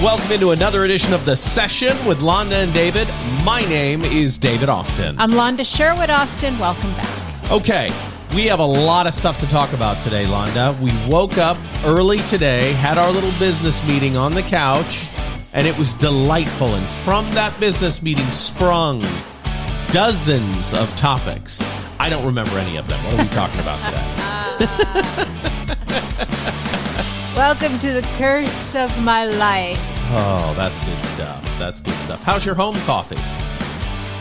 Welcome into another edition of The Session with Londa and David. My name is David Austin. I'm Londa Sherwood Austin. Welcome back. Okay, we have a lot of stuff to talk about today, Londa. We woke up early today, had our little business meeting on the couch, and it was delightful. And from that business meeting sprung dozens of topics. I don't remember any of them. What are we talking about today? Welcome to the curse of my life. Oh, that's good stuff. That's good stuff. How's your home coffee?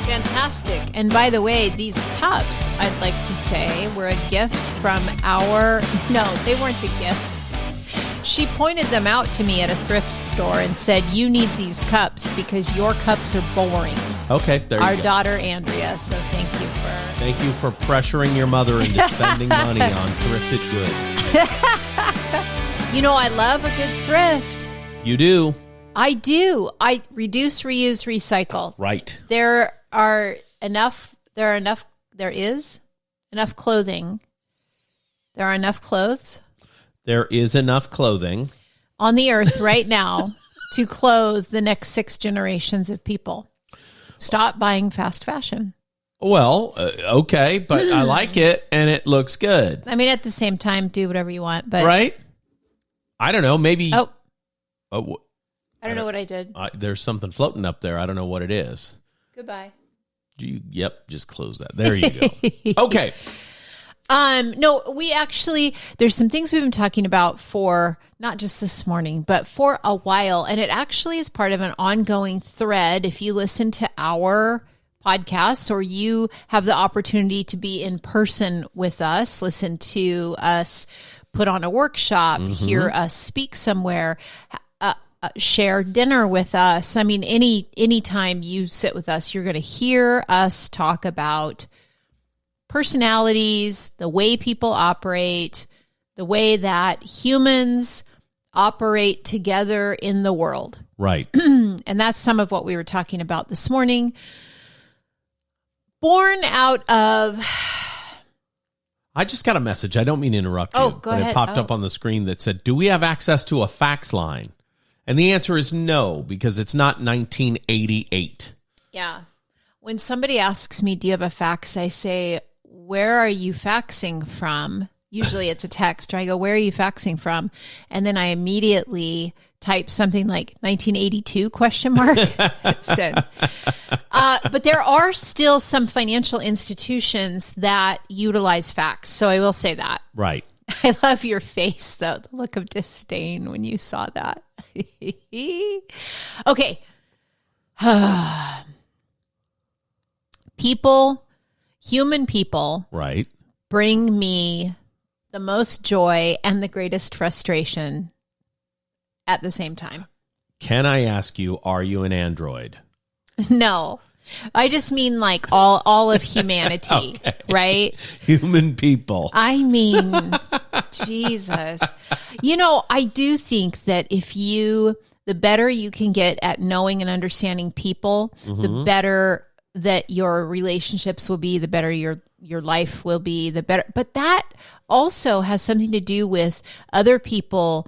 Fantastic. And by the way, these cups, I'd like to say, were a gift from our... No, they weren't a gift. She pointed them out to me at a thrift store and said, you need these cups because your cups are boring. Okay, there you go. Our daughter, Andrea, so thank you for... Thank you for pressuring your mother into spending money on thrifted goods. You know, I love a good thrift. You do? I do. I reduce, reuse, recycle. Right. There is enough clothing. There are enough clothes. There is enough clothing on the earth right now to clothe the next 6 generations of people. Stop buying fast fashion. Well, okay, but I like it and it looks good. I mean, at the same time, do whatever you want, but right? I don't know. Maybe. I don't know what I did. There's something floating up there. I don't know what it is. Goodbye. Yep. Just close that. There you go. Okay. No, there's some things we've been talking about for not just this morning, but for a while. And it actually is part of an ongoing thread. If you listen to our podcasts or you have the opportunity to be in person with us, listen to us put on a workshop, hear us speak somewhere, share dinner with us. I mean, any time you sit with us, you're going to hear us talk about personalities, the way people operate, the way that humans operate together in the world. Right. And that's some of what we were talking about this morning. Born out of... I just got a message. I don't mean to interrupt you. Go ahead. It popped up on the screen that said, do we have access to a fax line? And the answer is no, because it's not 1988. Yeah. When somebody asks me, do you have a fax? I say, where are you faxing from? Usually it's a text. Or I go, where are you faxing from? And then I immediately type something like 1982 ? Send. But there are still some financial institutions that utilize fax. So I will say that. Right. I love your face, though, the look of disdain when you saw that. Okay. Human people, right, bring me the most joy and the greatest frustration at the same time. Can I ask you, are you an android? No. I just mean like all of humanity, okay. Right? Human people. I mean, Jesus. You know, I do think that the better you can get at knowing and understanding people, the better that your relationships will be, the better your life will be, the better. But that also has something to do with other people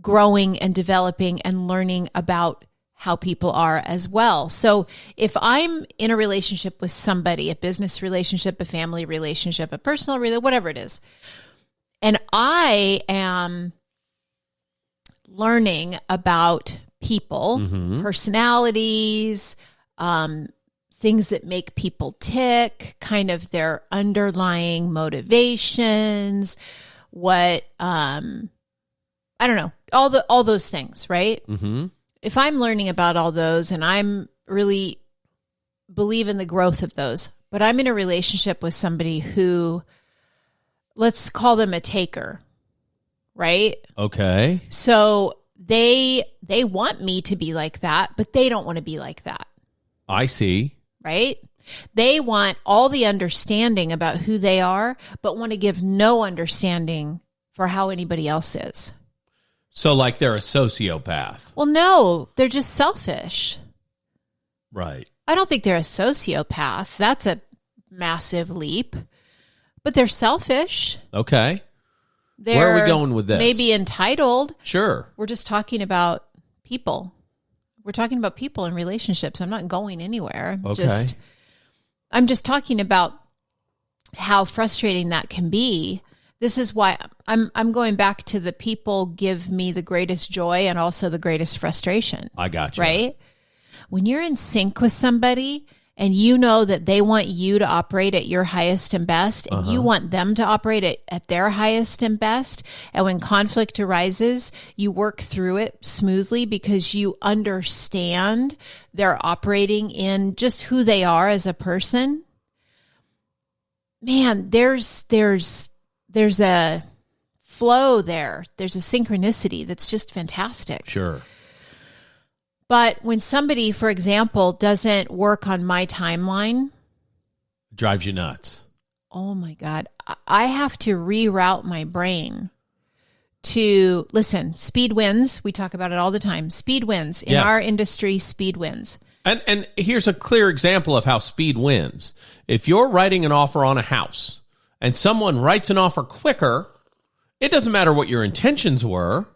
growing and developing and learning about how people are as well. So if I'm in a relationship with somebody, a business relationship, a family relationship, a personal relationship, whatever it is, and I am learning about people, personalities, things that make people tick, kind of their underlying motivations, what, I don't know, all those things, right? Mm-hmm. If I'm learning about all those and I'm really believe in the growth of those, but I'm in a relationship with somebody who, let's call them a taker, right? Okay. So they want me to be like that, but they don't want to be like that. I see. Right? They want all the understanding about who they are, but want to give no understanding for how anybody else is. So like they're a sociopath. Well, no, they're just selfish. Right. I don't think they're a sociopath. That's a massive leap. But they're selfish. Okay. Where are we going with this? Maybe entitled. Sure. We're just talking about people. We're talking about people and relationships. I'm not going anywhere. Okay. I'm just talking about how frustrating that can be. This is why I'm going back to the people give me the greatest joy and also the greatest frustration. I got you. Right? When you're in sync with somebody and you know that they want you to operate at your highest and best, and you want them to operate at their highest and best, and when conflict arises, you work through it smoothly because you understand they're operating in just who they are as a person. Man, there's a flow there. There's a synchronicity that's just fantastic. Sure. But when somebody, for example, doesn't work on my timeline, Drives you nuts. oh my God, I have to reroute my brain to, listen, speed wins. We talk about it all the time. Speed wins. In Yes. our industry, speed wins. And here's a clear example of how speed wins. If you're writing an offer on a house and someone writes an offer quicker, it doesn't matter what your intentions were.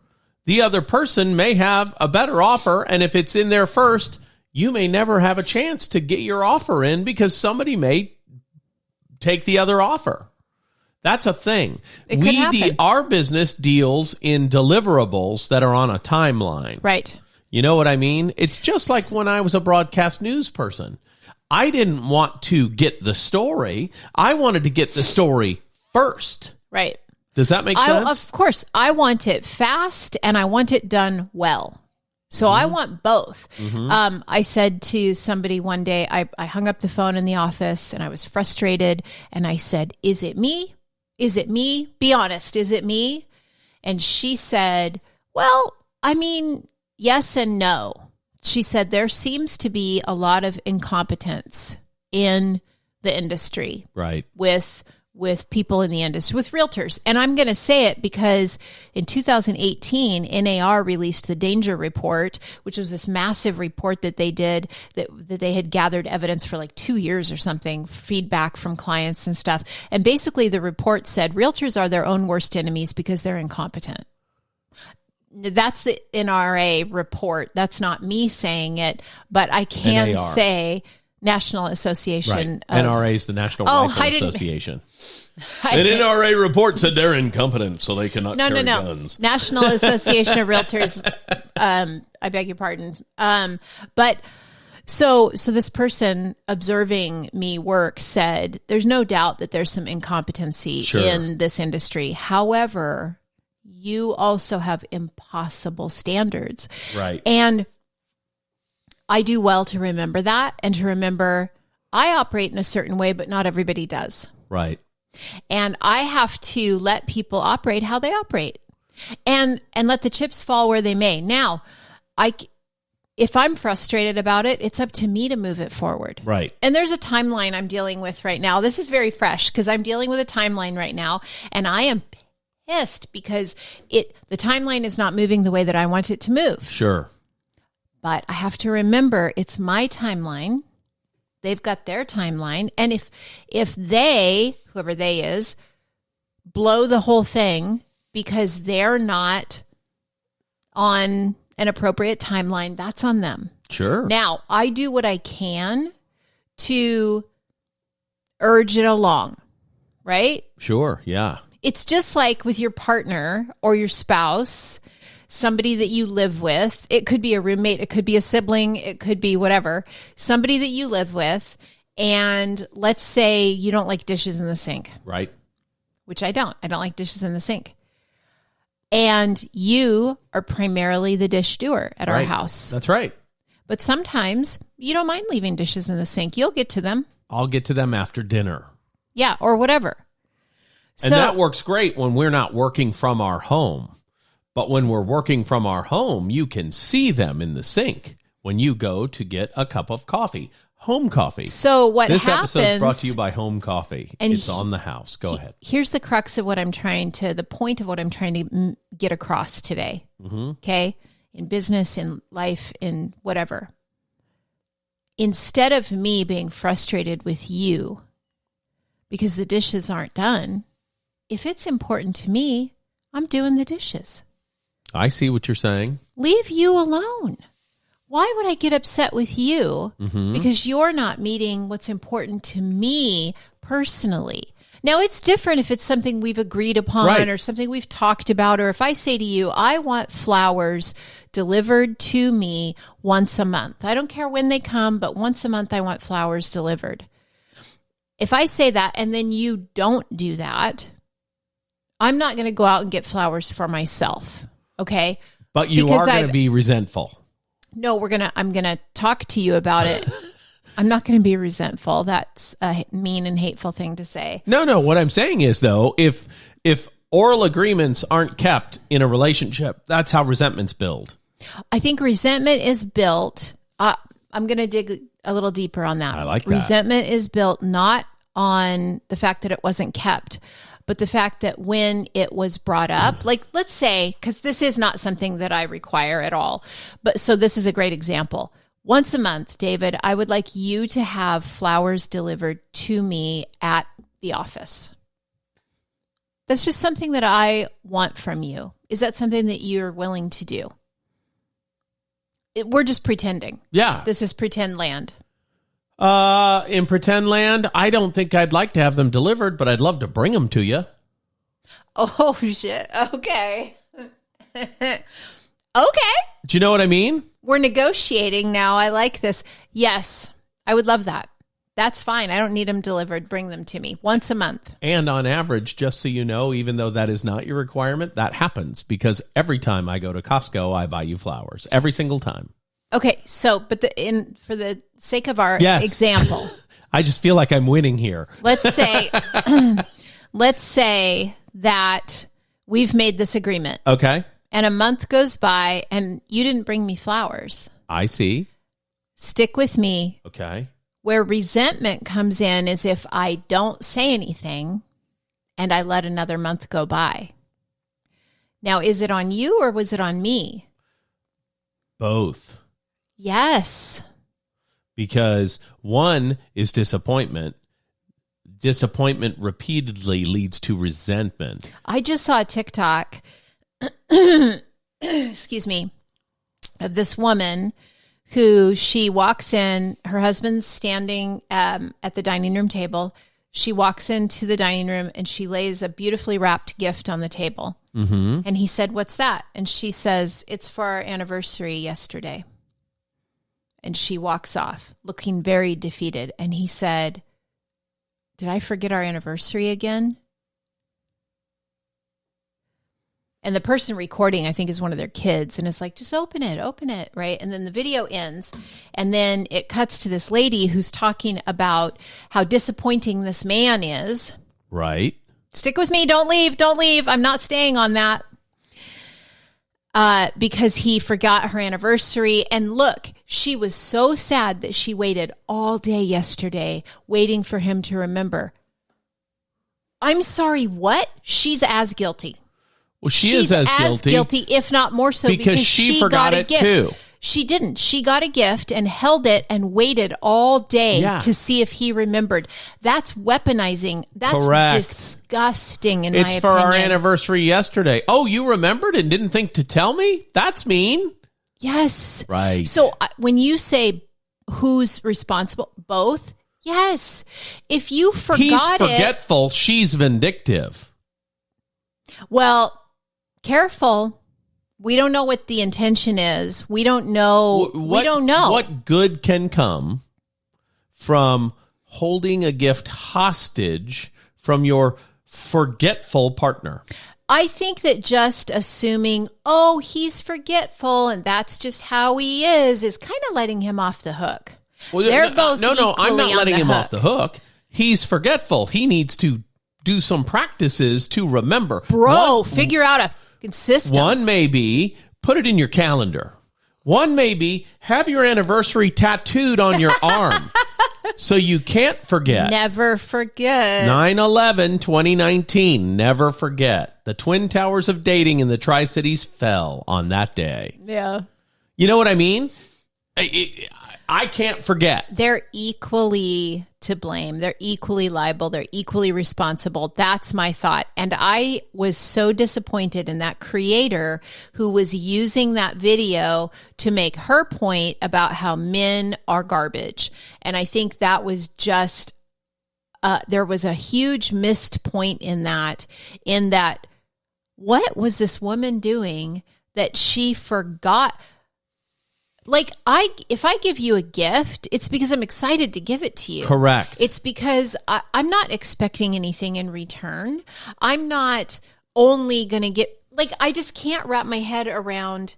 The other person may have a better offer, and if it's in there first, you may never have a chance to get your offer in because somebody may take the other offer. That's a thing. It could happen. Our business deals in deliverables that are on a timeline. Right. You know what I mean? It's just like when I was a broadcast news person. I didn't want to get the story. I wanted to get the story first. Right. Does that make sense? Of course, I want it fast and I want it done well. So I want both. I said to somebody one day, I hung up the phone in the office and I was frustrated. And I said, is it me? Is it me? Be honest. Is it me? And she said, well, I mean, yes and no. She said, there seems to be a lot of incompetence in the industry. Right. With people in the industry, with realtors. And I'm going to say it because in 2018, NAR released the Danger Report, which was this massive report that they did, that they had gathered evidence for like 2 years or something, feedback from clients and stuff. And basically the report said realtors are their own worst enemies because they're incompetent. That's the NRA report. That's not me saying it, but I can NAR. say National Association. Right. NRA is the National Rifle Association. An didn't- NRA report said they're incompetent, so they cannot carry guns. National Association of Realtors. I beg your pardon. But so this person observing me work said, there's no doubt that there's some incompetency in this industry. However, you also have impossible standards. Right. And I do well to remember that and to remember I operate in a certain way, but not everybody does. Right. And I have to let people operate how they operate and let the chips fall where they may. Now, if I'm frustrated about it, it's up to me to move it forward. Right. And there's a timeline I'm dealing with right now. This is very fresh because I'm dealing with a timeline right now and I am pissed because the timeline is not moving the way that I want it to move. Sure. But I have to remember it's my timeline. They've got their timeline. And if they, whoever they is, blow the whole thing because they're not on an appropriate timeline, that's on them. Sure. Now, I do what I can to urge it along, right? Sure. Yeah. It's just like with your partner or your spouse, somebody that you live with. It could be a roommate, it could be a sibling, it could be whatever. Somebody that you live with, and let's say you don't like dishes in the sink. Right. Which I don't. I don't like dishes in the sink. And you are primarily the dish doer at our house. That's right. But sometimes you don't mind leaving dishes in the sink. You'll get to them. I'll get to them after dinner. Yeah, or whatever. And that works great when we're not working from our home. But when we're working from our home, you can see them in the sink when you go to get a cup of coffee. Home coffee. So what this happens... episode is brought to you by Home Coffee. And it's on the house. Go ahead. Here's the crux of the point of what I'm trying to get across today. Mm-hmm. Okay? In business, in life, in whatever. Instead of me being frustrated with you because the dishes aren't done, if it's important to me, I'm doing the dishes. I see what you're saying. Leave you alone. why would I get upset with you? Because you're not meeting what's important to me personally. Now, it's different if it's something we've agreed upon or something we've talked about, or if I say to you, I want flowers delivered to me once a month. I don't care when they come, but once a month I want flowers delivered. If I say that and then you don't do that, I'm not going to go out and get flowers for myself, okay? But you are going to be resentful. No, I'm going to talk to you about it. I'm not going to be resentful. That's a mean and hateful thing to say. No. What I'm saying is, though, if oral agreements aren't kept in a relationship, that's how resentments build. I think resentment is built. I'm going to dig a little deeper on that. I like that. Resentment is built not on the fact that it wasn't kept, but the fact that when it was brought up, like let's say, because this is not something that I require at all, but so this is a great example. Once a month, David, I would like you to have flowers delivered to me at the office. That's just something that I want from you. Is that something that you're willing to do? We're just pretending. Yeah. This is pretend land. In pretend land, I don't think I'd like to have them delivered, but I'd love to bring them to you. Oh, shit. Okay. Okay. Do you know what I mean? We're negotiating now. I like this. Yes, I would love that. That's fine. I don't need them delivered. Bring them to me once a month. And on average, just so you know, even though that is not your requirement, that happens because every time I go to Costco, I buy you flowers. Every single time. Okay, so but for the sake of our example, I just feel like I'm winning here. let's say that we've made this agreement. Okay. And a month goes by and you didn't bring me flowers. I see. Stick with me. Okay. Where resentment comes in is if I don't say anything and I let another month go by. Now, is it on you or was it on me? Both. Yes. Because one is disappointment. Disappointment repeatedly leads to resentment. I just saw a TikTok, excuse me, of this woman who she walks in, her husband's standing at the dining room table. She walks into the dining room and she lays a beautifully wrapped gift on the table. Mm-hmm. And he said, "What's that?" And she says, "It's for our anniversary yesterday." And she walks off looking very defeated. And he said, "Did I forget our anniversary again?" And the person recording, I think, is one of their kids. And it's like, just open it, right? And then the video ends. And then it cuts to this lady who's talking about how disappointing this man is. Right. Stick with me. Don't leave. I'm not staying on that. Because he forgot her anniversary. And look, she was so sad that she waited all day yesterday waiting for him to remember. I'm sorry, what? She's as guilty. Well, she's as guilty, if not more so, because she forgot got a it gift. too. She didn't. She got a gift and held it and waited all day to see if he remembered. That's weaponizing. That's correct. Disgusting, in my opinion. It's for our anniversary yesterday. Oh, you remembered and didn't think to tell me? That's mean. Yes. Right. So when you say who's responsible, both, yes. If you forgot He's forgetful. She's vindictive. Well, careful. We don't know what the intention is. We don't know. We don't know. What good can come from holding a gift hostage from your forgetful partner? I think that just assuming, oh, he's forgetful and that's just how he is kind of letting him off the hook. Well, They're both no, I'm not letting him off the hook. hook. He's forgetful. He needs to do some practices to remember. Bro, figure out a system. One may be put it in your calendar. One may be have your anniversary tattooed on your arm so you can't forget. Never forget. 9/11/2019. Never forget. The Twin Towers of dating in the Tri-Cities fell on that day. Yeah. You know what I mean? I can't forget. They're equally to blame. They're equally liable. They're equally responsible. That's my thought. And I was so disappointed in that creator who was using that video to make her point about how men are garbage. And I think that was just, there was a huge missed point in that, what was this woman doing that she forgot? Like, if I give you a gift, it's because I'm excited to give it to you. Correct. It's because I'm not expecting anything in return. I'm not only going to get, like, I just can't wrap my head around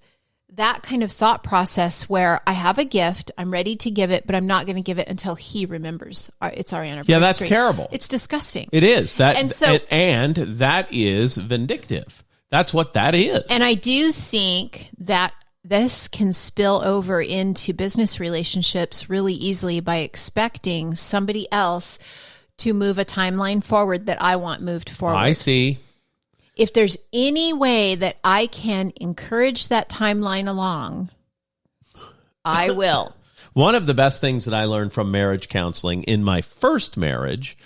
that kind of thought process where I have a gift, I'm ready to give it, but I'm not going to give it until he remembers it's our anniversary. Yeah, that's terrible. It's disgusting. It is. And that is vindictive. That's what that is. And I do think that this can spill over into business relationships really easily by expecting somebody else to move a timeline forward that I want moved forward. I see. If there's any way that I can encourage that timeline along, I will. One of the best things that I learned from marriage counseling in my first marriage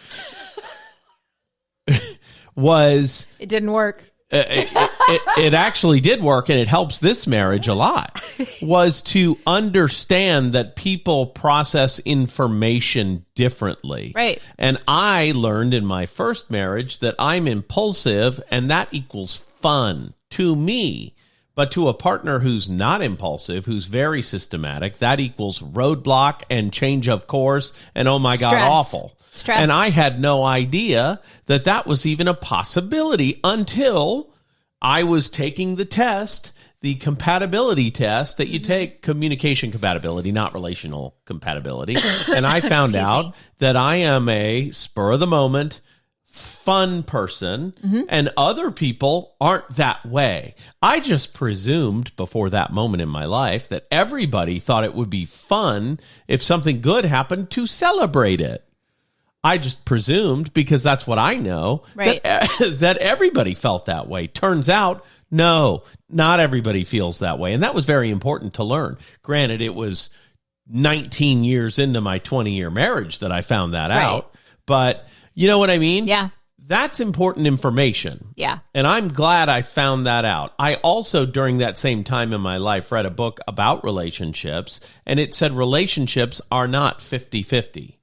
was... It didn't work. It actually did work, and it helps this marriage a lot, was to understand that people process information differently. Right. And I learned in my first marriage that I'm impulsive, and that equals fun to me. But to a partner who's not impulsive, who's very systematic, that equals roadblock and change of course, and oh my God, Stress. awful. Stress. And I had no idea that that was even a possibility until I was taking the test, the compatibility test that you take, communication compatibility, not relational compatibility. And I found out that I am a spur of the moment, fun person, and other people aren't that way. I just presumed before that moment in my life that everybody thought it would be fun if something good happened to celebrate it. I just presumed, because that's what I know, right, that everybody felt that way. Turns out, no, not everybody feels that way. And that was very important to learn. Granted, it was 19 years into my 20-year marriage that I found that out. But you know what I mean? Yeah. That's important information. Yeah. And I'm glad I found that out. I also, during that same time in my life, read a book about relationships, and it said relationships are not 50-50.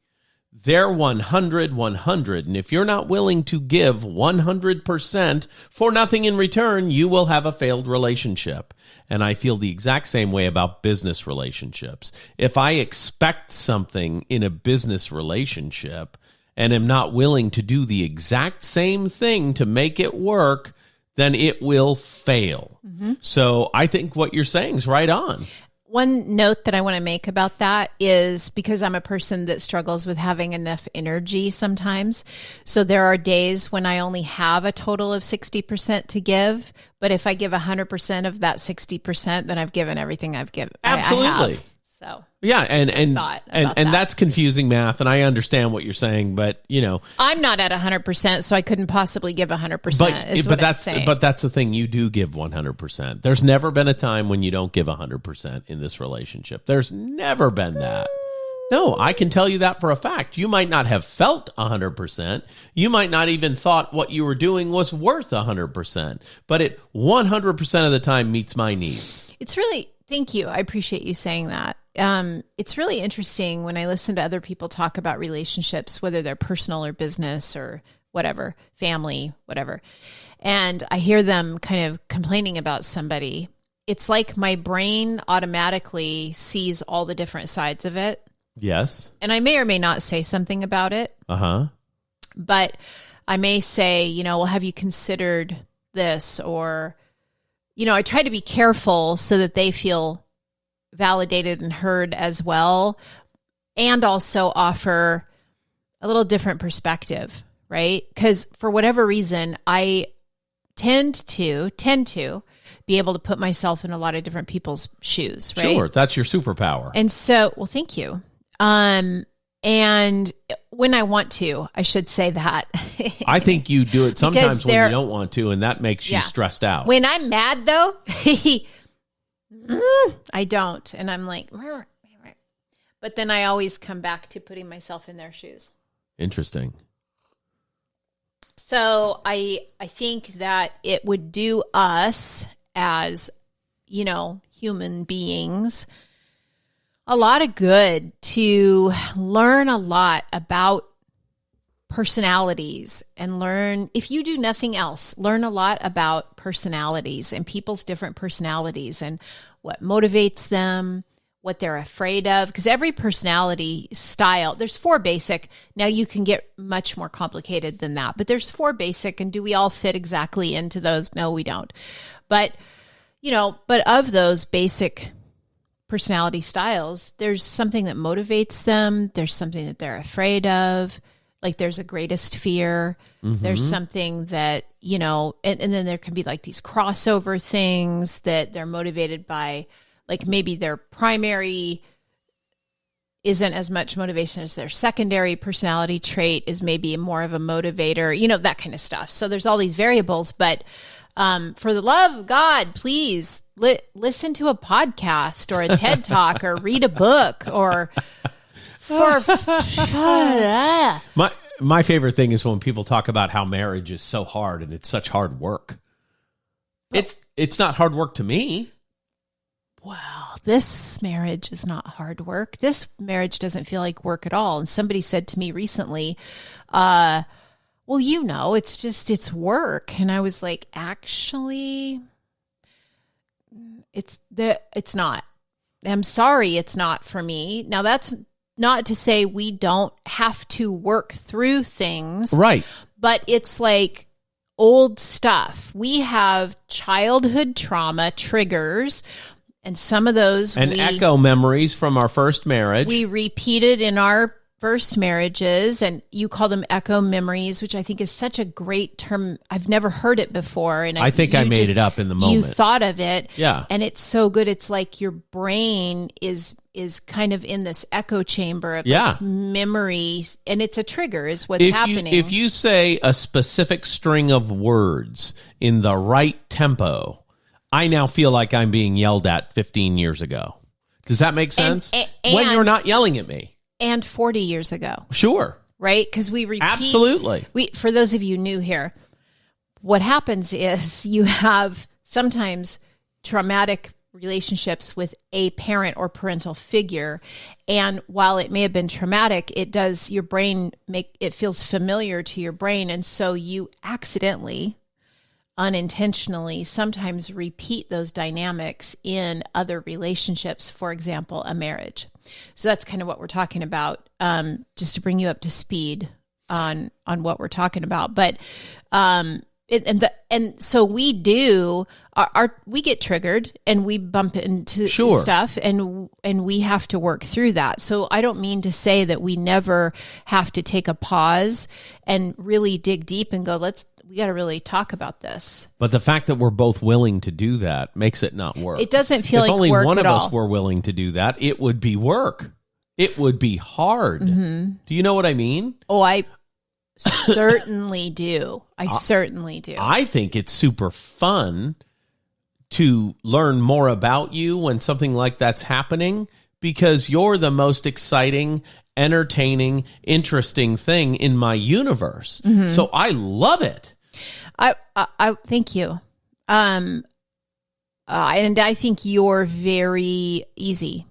They're 100-100, and if you're not willing to give 100% for nothing in return, you will have a failed relationship. And I feel the exact same way about business relationships. If I expect something in a business relationship and am not willing to do the exact same thing to make it work, then it will fail. So I think what you're saying is right on. One note that I want to make about that is because I'm a person that struggles with having enough energy sometimes. So there are days when I only have a total of 60% to give. But if I give 100% of that 60%, then I've given everything I've given. Absolutely. I have. So yeah, and that's confusing math, and I understand what you're saying, but you know, I'm not at 100%, so I couldn't possibly give 100%. But that's the thing, you do give 100%. There's never been a time when you don't give 100% in this relationship. There's never been that. No, I can tell you that for a fact. You might not have felt 100%. You might not even thought what you were doing was worth 100%, but it 100% of the time meets my needs. It's really, thank you. I appreciate you saying that. It's really interesting when I listen to other people talk about relationships, whether they're personal or business or whatever, family, whatever. And I hear them kind of complaining about somebody. It's like my brain automatically sees all the different sides of it. Yes. And I may or may not say something about it. But I may say, you know, well, have you considered this? Or, you know, I try to be careful so that they feel validated and heard as well, and also offer a little different perspective, right? Because for whatever reason, I tend to be able to put myself in a lot of different people's shoes, right? Sure, that's your superpower. And so, well, thank you. And when I want to, I should say that. I think you do it sometimes when you don't want to, and that makes you stressed out. When I'm mad, though, I don't. And I'm like, But then I always come back to putting myself in their shoes. Interesting. So I think that it would do us as, human beings a lot of good to learn a lot about personalities and learn, if you do nothing else, learn a lot about personalities and people's different personalities and what motivates them, what they're afraid of, because every personality style, there's 4 basic. Now you can get much more complicated than that, but there's 4 basic. And do we all fit exactly into those? No, we don't. But, but of those basic personality styles, there's something that motivates them. There's something that they're afraid of. Like there's a greatest fear. Mm-hmm. There's something that, and then there can be like these crossover things that they're motivated by. Like maybe their primary isn't as much motivation as their secondary personality trait is maybe more of a motivator, that kind of stuff. So there's all these variables, but for the love of God, please listen to a podcast or a TED Talk or read a book or My favorite thing is when people talk about how marriage is so hard and it's such hard work. It's not hard work to me. Well, this marriage is not hard work. This marriage doesn't feel like work at all. And somebody said to me recently, it's work. And I was like, actually, it's not. I'm sorry, it's not for me. Now, that's not to say we don't have to work through things. Right. But it's like old stuff. We have childhood trauma triggers. And some of those echo memories from our first marriage. We repeated in our first marriages, and you call them echo memories, which I think is such a great term. I've never heard it before. And I think I made it up in the moment. You thought of it. Yeah. And it's so good. It's like your brain is kind of in this echo chamber of like memories, and it's a trigger is what's happening. If you say a specific string of words in the right tempo, I now feel like I'm being yelled at 15 years ago. Does that make sense? And when you're not yelling at me. And 40 years ago. Sure. Right? Because we repeat. Absolutely. For those of you new here, what happens is you have sometimes traumatic relationships with a parent or parental figure. And while it may have been traumatic, it does your brain it feels familiar to your brain. And so you accidentally, unintentionally sometimes repeat those dynamics in other relationships, for example, a marriage. So that's kind of what we're talking about, just to bring you up to speed on what we're talking about. But so we do we get triggered and we bump into stuff and we have to work through that. So I don't mean to say that we never have to take a pause and really dig deep and go, we got to really talk about this. But the fact that we're both willing to do that makes it not work. It doesn't feel like work at all. If only one of us were willing to do that, it would be work. It would be hard. Mm-hmm. Do you know what I mean? Oh, I certainly do. I certainly do. I think it's super fun to learn more about you when something like that's happening, because you're the most exciting, entertaining, interesting thing in my universe. Mm-hmm. So I love it. I thank you. And I think you're very easy.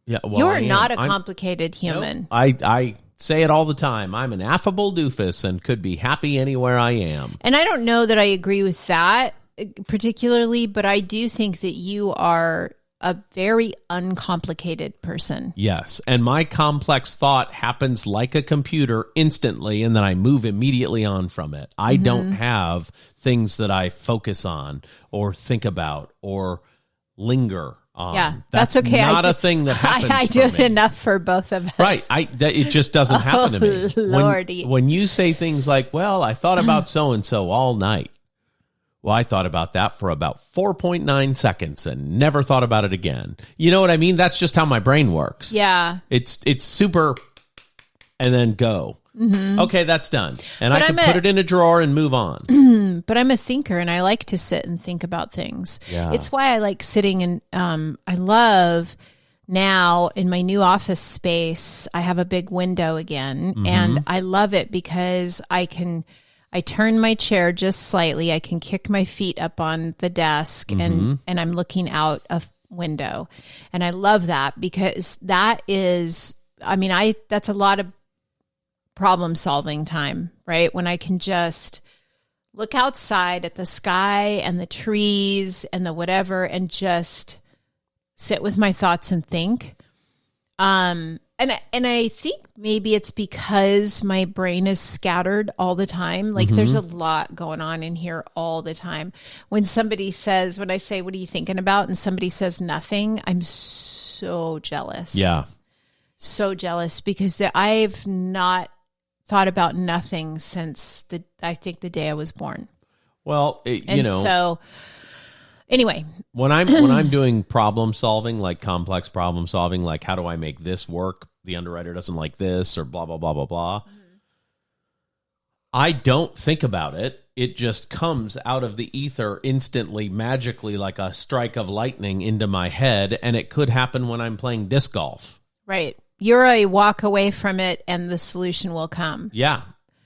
Yeah, well, you're not a complicated human. No, I say it all the time. I'm an affable doofus and could be happy anywhere I am. And I don't know that I agree with that particularly, but I do think that you are a very uncomplicated person. Yes. And my complex thought happens like a computer instantly, and then I move immediately on from it. I don't have things that I focus on or think about or linger on. Yeah, that's okay. Not a thing that happens I do it enough for both of us. Right. It just doesn't happen to me. Lordy. When you say things like, well, I thought about so-and-so all night. Well, I thought about that for about 4.9 seconds and never thought about it again. You know what I mean? That's just how my brain works. Yeah. It's super, and then go. Mm-hmm. Okay, that's done. And I can put it in a drawer and move on. But I'm a thinker, and I like to sit and think about things. Yeah. It's why I like sitting and I love now in my new office space, I have a big window again, and I love it because I turn my chair just slightly. I can kick my feet up on the desk and I'm looking out a window. And I love that because that's a lot of problem solving time, right? When I can just look outside at the sky and the trees and the whatever and just sit with my thoughts and think. And I think maybe it's because my brain is scattered all the time. Like there's a lot going on in here all the time. When I say, what are you thinking about? And somebody says nothing, I'm so jealous. Yeah. So jealous because I've not thought about nothing since I think the day I was born. Well, so anyway, when I'm doing problem solving, like complex problem solving, like how do I make this work? The underwriter doesn't like this, or blah blah blah blah blah. I don't think about it. It just comes out of the ether instantly, magically, like a strike of lightning into my head, and it could happen when I'm playing disc golf. Right. You're a walk away from it and the solution will come. Yeah.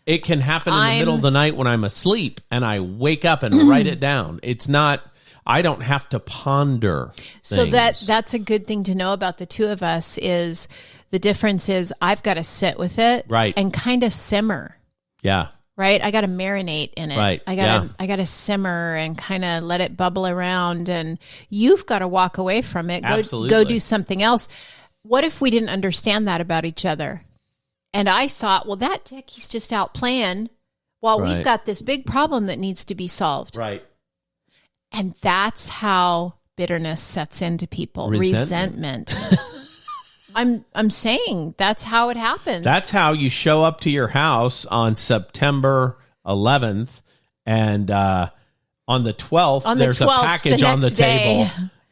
It can happen in the middle of the night when I'm asleep and I wake up and write it down. It's not, I don't have to ponder things. So that's a good thing to know about the two of us is the difference is I've got to sit with it and kind of simmer. Yeah. Right? I got to marinate in it. Right. I got to simmer and kind of let it bubble around, and you've got to walk away from it. Absolutely. Go do something else. What if we didn't understand that about each other? And I thought, well, that dick, he's just out playing while we've got this big problem that needs to be solved. Right. And that's how bitterness sets into people. Resentment. I'm saying that's how it happens. That's how you show up to your house on September 11th, and on the 12th, there's a package on the table,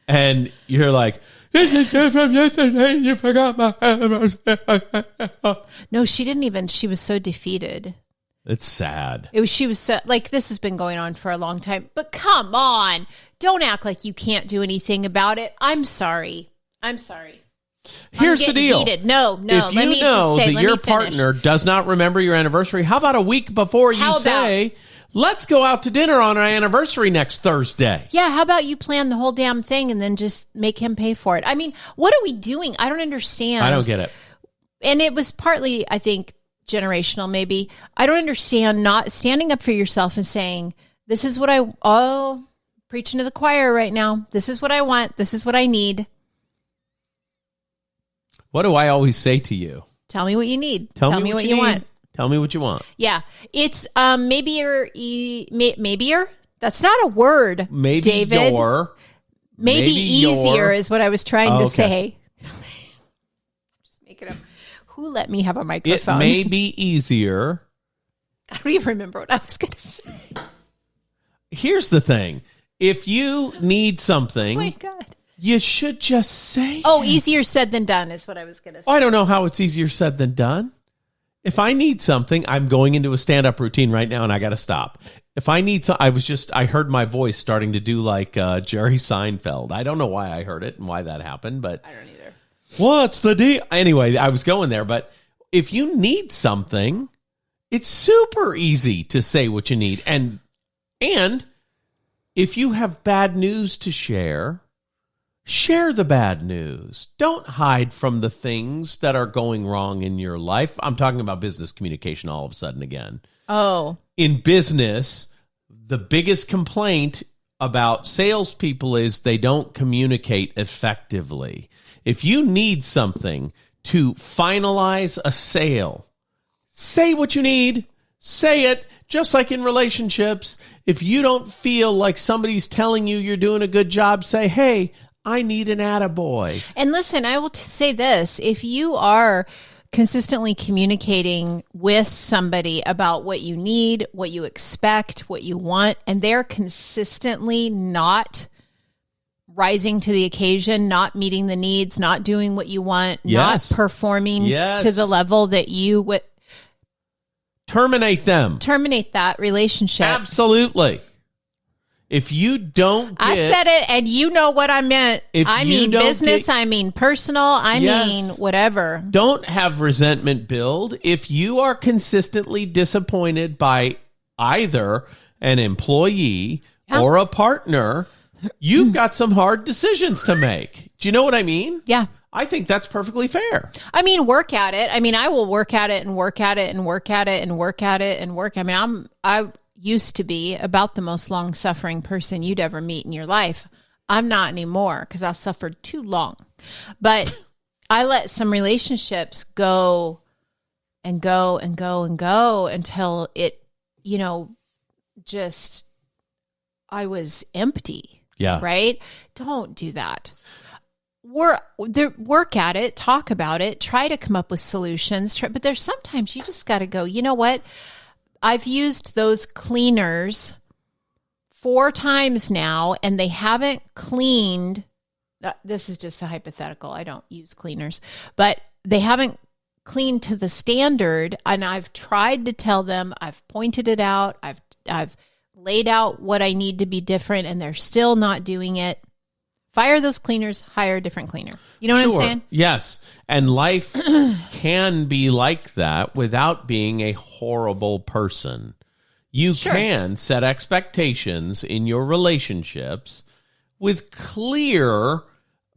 and you're like, "This is from yesterday. You forgot my." No, she didn't even. She was so defeated. It's sad. She was so, like, this has been going on for a long time. But come on, don't act like you can't do anything about it. I'm sorry. Here's the deal. Heated. No. If you know that your partner does not remember your anniversary, how about a week before you say, let's go out to dinner on our anniversary next Thursday? Yeah, how about you plan the whole damn thing and then just make him pay for it? I mean, what are we doing? I don't understand. I don't get it. And it was partly, I think, generational maybe. I don't understand not standing up for yourself and saying, this is what preaching to the choir right now. This is what I want. This is what I need. What do I always say to you? Tell me what you need. Tell me what you want. Tell me what you want. Yeah. It's maybe you're. That's not a word, maybe David. Maybe easier is what I was trying to say. Just make it up. Who let me have a microphone? It may be easier. I don't even remember what I was going to say. Here's the thing. If you need something... Oh, my God. You should just say easier said than done is what I was going to say. I don't know how it's easier said than done. If I need something, I'm going into a stand-up routine right now, and I got to stop. If I need to, I heard my voice starting to do like Jerry Seinfeld. I don't know why I heard it and why that happened, but I don't either. What's the deal? Anyway, I was going there, but if you need something, it's super easy to say what you need. And if you have bad news to share the bad news. Don't hide from the things that are going wrong in your life. I'm talking about business communication all of a sudden again. Oh. In business, the biggest complaint about salespeople is they don't communicate effectively. If you need something to finalize a sale, say what you need. Say it. Just like in relationships, if you don't feel like somebody's telling you you're doing a good job, say, hey, I need an attaboy. And listen, I will say this. If you are consistently communicating with somebody about what you need, what you expect, what you want, and they're consistently not rising to the occasion, not meeting the needs, not doing what you want, not performing to the level that you would... Terminate them. Terminate that relationship. Absolutely. If you don't get... I said it, and you know what I meant. I mean business, I mean personal, I mean whatever. Don't have resentment build. If you are consistently disappointed by either an employee or a partner, you've got some hard decisions to make. Do you know what I mean? Yeah. I think that's perfectly fair. I mean, work at it. I mean, I will work at it and work at it and work at it and work at it and work. I mean, I used to be about the most long-suffering person you'd ever meet in your life. I'm not anymore because I suffered too long. But I let some relationships go and go and go and go until it, just I was empty. Yeah. Right? Don't do that. Work at it, talk about it, try to come up with solutions. But there's sometimes you just got to go, you know what? I've used those cleaners 4 times now, and they haven't cleaned. This is just a hypothetical. I don't use cleaners, but they haven't cleaned to the standard. And I've tried to tell them, I've pointed it out. I've laid out what I need to be different, and they're still not doing it. Fire those cleaners, hire a different cleaner. You know what I'm saying? Yes. And life can be like that without being a horrible person. You can set expectations in your relationships with clear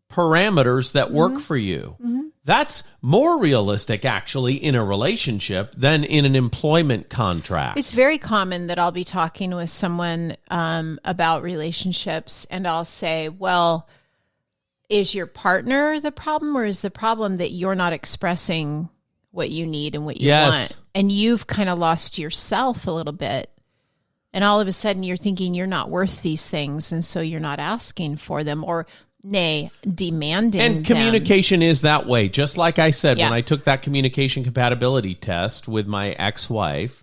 parameters that work for you. That's more realistic, actually, in a relationship than in an employment contract. It's very common that I'll be talking with someone about relationships, and I'll say, well, is your partner the problem, or is the problem that you're not expressing what you need and what you want? And you've kind of lost yourself a little bit. And all of a sudden you're thinking you're not worth these things, and so you're not asking for them, or nay, demanding And communication is that way. Just like I said, Yeah. when I took that communication compatibility test with my ex-wife,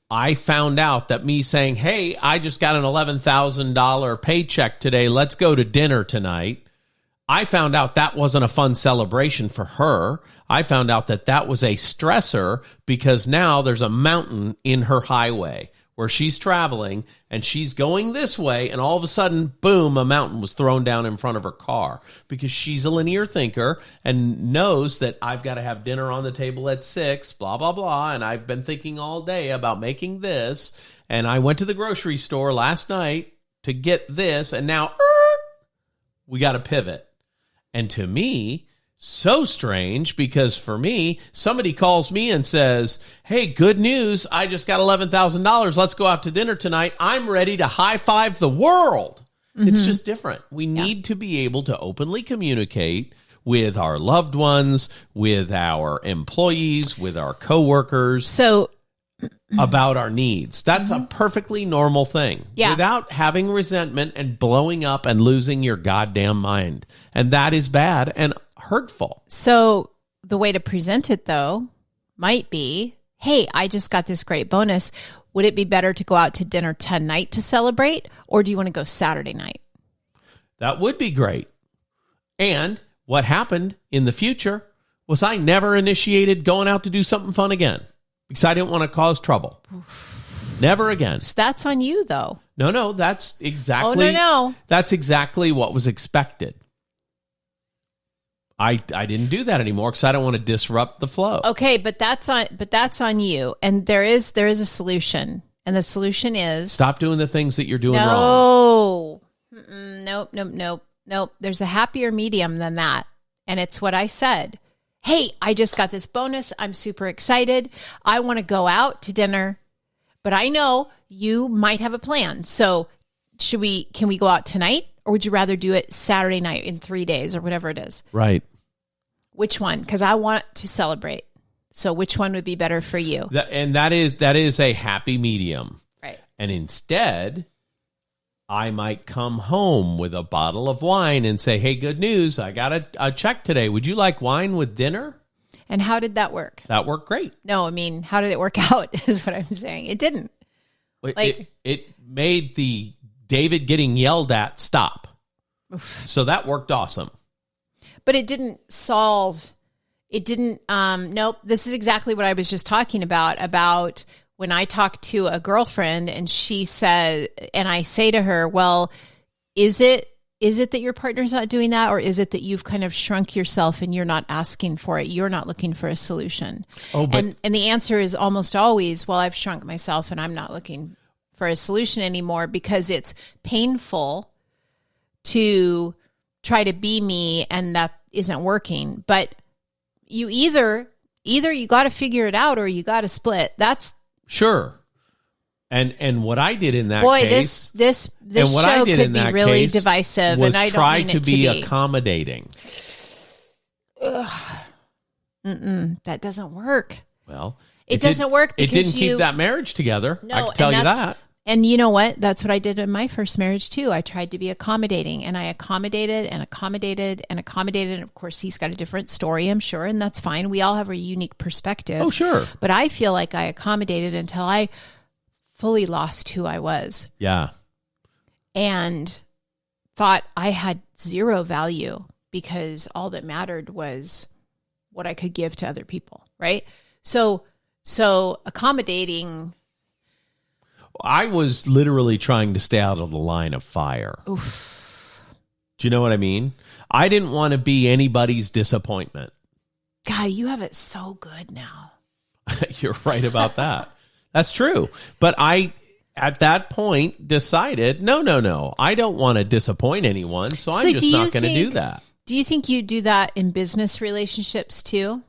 I found out that me saying, hey, I just got an $11,000 paycheck today, let's go to dinner tonight. I found out that wasn't a fun celebration for her. I found out that that was a stressor because now there's a mountain in her highway where she's traveling and she's going this way, and all of a sudden, boom, a mountain was thrown down in front of her car because she's a linear thinker and knows that I've got to have dinner on the table at 6, blah, blah, blah, and I've been thinking all day about making this, and I went to the grocery store last night to get this, and now we got to pivot. And to me, so strange, because for me, somebody calls me and says, hey, good news, I just got $11,000. Let's go out to dinner tonight. I'm ready to high five the world. It's just different. We need to be able to openly communicate with our loved ones, with our employees, with our coworkers. About our needs. That's a perfectly normal thing. Yeah. Without having resentment and blowing up and losing your goddamn mind. And that is bad and hurtful. So the way to present it, though, might be, hey, I just got this great bonus. Would it be better to go out to dinner tonight to celebrate, or do you want to go Saturday night? That would be great. And what happened in the future was I never initiated going out to do something fun again because I didn't want to cause trouble. Never again. So that's on you, though. No, that's exactly... no. That's exactly what was expected. I didn't do that anymore because I don't want to disrupt the flow. Okay, but that's on you. And there is a solution. And the solution is... Stop doing the things that you're doing wrong. Nope. There's a happier medium than that. And it's what I said. Hey, I just got this bonus. I'm super excited. I want to go out to dinner, but I know you might have a plan. So can we go out tonight, or would you rather do it Saturday night in 3 days or whatever it is? Right. Which one? Because I want to celebrate. So which one would be better for you? That is a happy medium. Right. And instead, I might come home with a bottle of wine and say, hey, good news, I got a check today. Would you like wine with dinner? And how did that work? That worked great. No, I mean, how did it work out is what I'm saying. It didn't. It made the David getting yelled at stop. Oof. So that worked awesome. But it didn't solve... It didn't, nope, this is exactly what I was just talking about when I talk to a girlfriend and she said, and I say to her, well, is it that your partner's not doing that? Or is it that you've kind of shrunk yourself and you're not asking for it? You're not looking for a solution. And the answer is almost always, well, I've shrunk myself and I'm not looking for a solution anymore because it's painful to try to be me and that isn't working. But you either you got to figure it out or you got to split. That's sure. And what I did in that case, this show could be really divisive, was and I don't try mean to it be to be accommodating. That doesn't work. Well, it doesn't work. It Because didn't keep that marriage together. No, I can tell you that. And you know what? That's what I did in my first marriage too. I tried to be accommodating, and I accommodated and accommodated and accommodated. And of course, he's got a different story, I'm sure, and that's fine. We all have a unique perspective. Oh, sure. But I feel like I accommodated until I fully lost who I was. Yeah. And thought I had zero value because all that mattered was what I could give to other people, right? So accommodating. I was literally trying to stay out of the line of fire. Oof. Do you know what I mean? I didn't want to be anybody's disappointment. God, you have it so good now. You're right about that. That's true. But I, at that point, decided, no. I don't want to disappoint anyone, so I'm just not going to do that. Do you think you do that in business relationships too?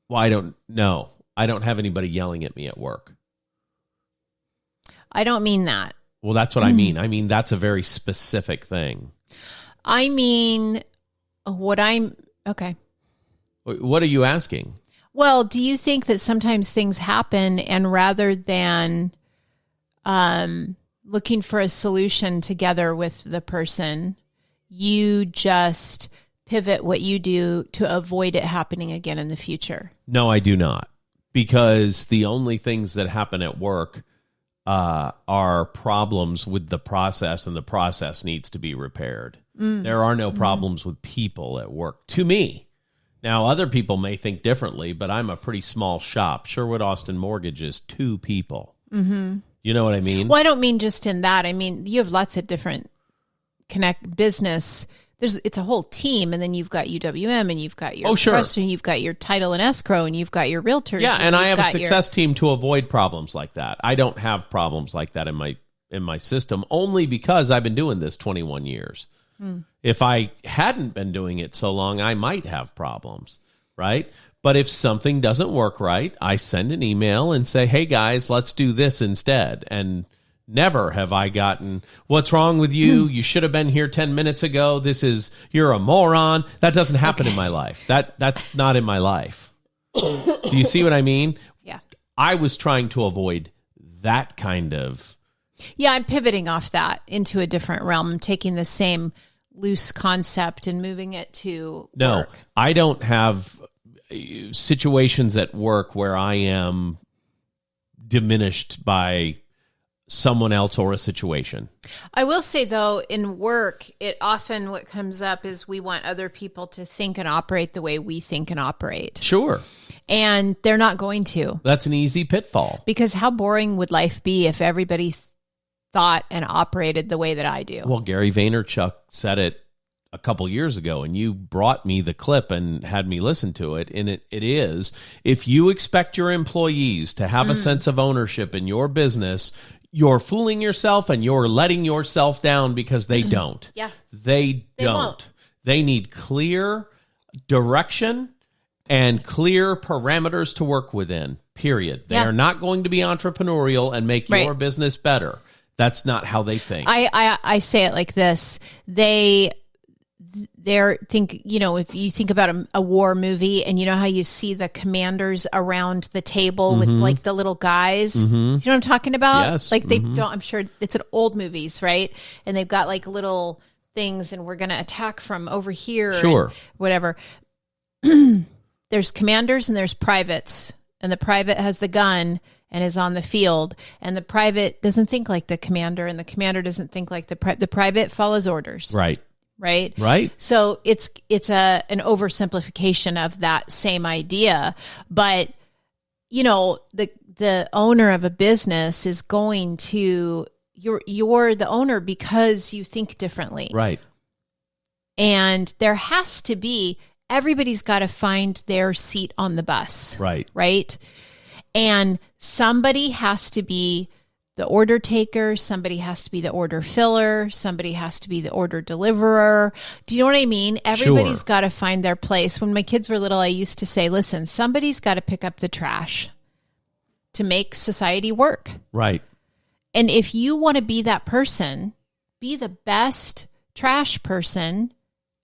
Well, I don't know. I don't have anybody yelling at me at work. I don't mean that. Well, that's what I mean. I mean, that's a very specific thing. I mean, okay. What are you asking? Well, do you think that sometimes things happen and rather than looking for a solution together with the person, you just pivot what you do to avoid it happening again in the future? No, I do not. Because the only things that happen at work are problems with the process, and the process needs to be repaired. There are no problems with people at work, to me. Now, other people may think differently, but I'm a pretty small shop. Sherwood Austin Mortgage is 2 people. Mm-hmm. You know what I mean? Well, I don't mean just in that. I mean, you have lots of different business. It's a whole team, and then you've got UWM, and you've got your trust, and you've got your title and escrow, and you've got your realtors. Yeah, and I have a success team to avoid problems like that. I don't have problems like that in my system, only because I've been doing this 21 years. If I hadn't been doing it so long, I might have problems, right? But if something doesn't work right, I send an email and say, hey, guys, let's do this instead. And never have I gotten, what's wrong with you? You should have been here 10 minutes ago. You're a moron. That doesn't happen in my life. That's not in my life. Do you see what I mean? Yeah. I was trying to avoid that kind of. Yeah, I'm pivoting off that into a different realm. I'm taking the same loose concept and moving it to work. I don't have situations at work where I am diminished by someone else or a situation. I will say, though, in work, what comes up is we want other people to think and operate the way we think and operate. Sure. And they're not going to. That's an easy pitfall. Because how boring would life be if everybody thought and operated the way that I do? Well, Gary Vaynerchuk said it a couple years ago, and you brought me the clip and had me listen to it. And it is, if you expect your employees to have a sense of ownership in your business, you're fooling yourself and you're letting yourself down, because they don't. Yeah. They don't. Won't. They need clear direction and clear parameters to work within, period. They are not going to be entrepreneurial and make your business better. That's not how they think. I say it like this. They're think, if you think about a war movie, and you know how you see the commanders around the table with like the little guys. Do you know what I'm talking about? Yes. Like they don't. I'm sure it's an old movies, right? And they've got like little things, and we're going to attack from over here. Sure. Whatever. There's commanders and there's privates, and the private has the gun and is on the field, and the private doesn't think like the commander, and the commander doesn't think like the private follows orders. Right. Right. So it's an oversimplification of that same idea, but the the owner of a business is going to, you're the owner because you think differently. Right. And there has to be, everybody's got to find their seat on the bus. Right. Right. And somebody has to be the order taker. Somebody has to be the order filler. Somebody has to be the order deliverer. Do you know what I mean? Everybody's got to find their place. When my kids were little, I used to say, listen, somebody's got to pick up the trash to make society work. Right. And if you want to be that person, be the best trash person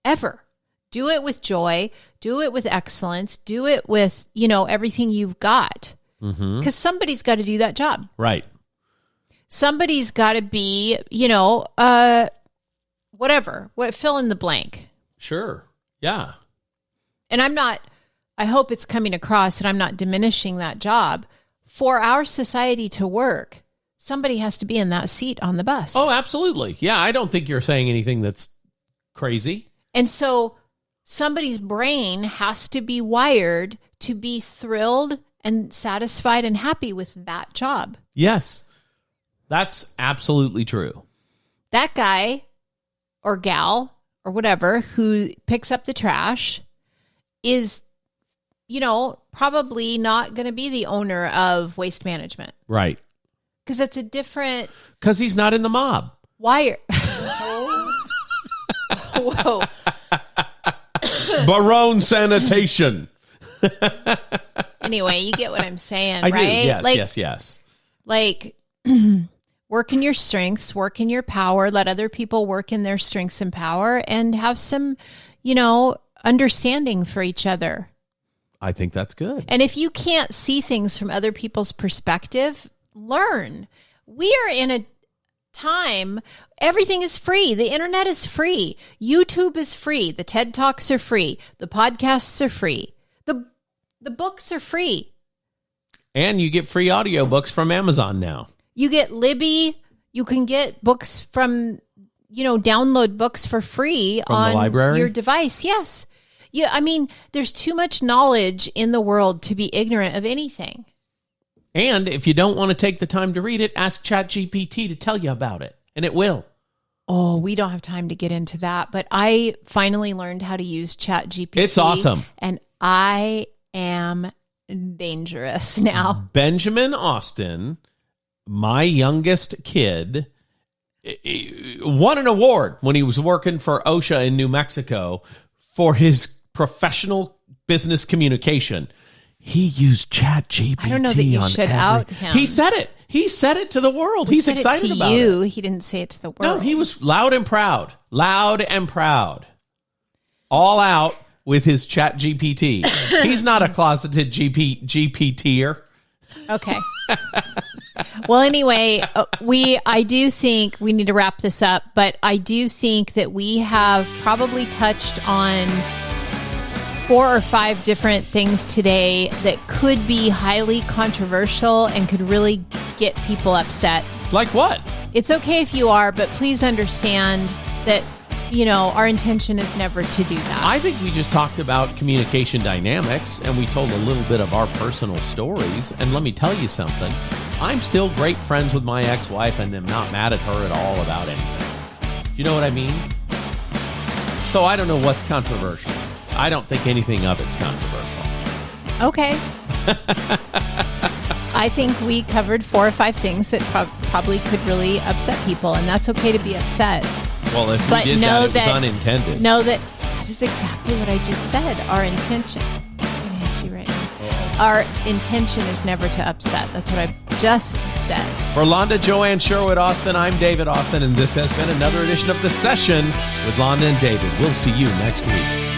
ever. Do it with joy. Do it with excellence. Do it with, everything you've got. Because somebody's got to do that job. Right. Somebody's got to be, whatever, fill in the blank. Sure. Yeah. And I hope it's coming across that I'm not diminishing that job. For our society to work, somebody has to be in that seat on the bus. Oh, absolutely. Yeah, I don't think you're saying anything that's crazy. And so somebody's brain has to be wired to be thrilled and satisfied and happy with that job. Yes, that's absolutely true. That guy or gal or whatever who picks up the trash is, probably not going to be the owner of Waste Management. Right. Because it's a different... Because he's not in the mob. Wire. Whoa. Barone Sanitation. Anyway, you get what I'm saying, I right? do. Yes. Like, work in your strengths, work in your power, let other people work in their strengths and power, and have some, understanding for each other. I think that's good. And if you can't see things from other people's perspective, learn. We are in a time, everything is free. The internet is free. YouTube is free. The TED Talks are free. The podcasts are free. The books are free. And you get free audiobooks from Amazon now. You get Libby. You can get books from, download books for free from on the library? Your device. Yes. Yeah. I mean, there's too much knowledge in the world to be ignorant of anything. And if you don't want to take the time to read it, ask ChatGPT to tell you about it, and it will. Oh, we don't have time to get into that, but I finally learned how to use ChatGPT. It's awesome. And I am dangerous now. Benjamin Austin, my youngest kid, won an award when he was working for OSHA in New Mexico for his professional business communication. He used ChatGPT. I don't know that you should out him. He said it. He said it to the world. He's excited about it. You. He didn't say it to the world. No, he was loud and proud. Loud and proud. All out with his ChatGPT. He's not a closeted GPTer. Okay. Well, anyway, I do think we need to wrap this up, but I do think that we have probably touched on 4 or 5 different things today that could be highly controversial and could really get people upset. Like what? It's okay if you are, but please understand that, our intention is never to do that. I think we just talked about communication dynamics, and we told a little bit of our personal stories. And let me tell you something. I'm still great friends with my ex-wife and am not mad at her at all about anything. Do you know what I mean? So I don't know what's controversial. I don't think anything of it's controversial. Okay. I think we covered 4 or 5 things that probably could really upset people, and that's okay to be upset. Well, if we did that, it was unintended. Know that is exactly what I just said. Our intention. I'm going to hit you right now. Our intention is never to upset. That's what I just said. For Londa, Joanne, Sherwood, Austin, I'm David Austin, and this has been another edition of The Session with Londa and David. We'll see you next week.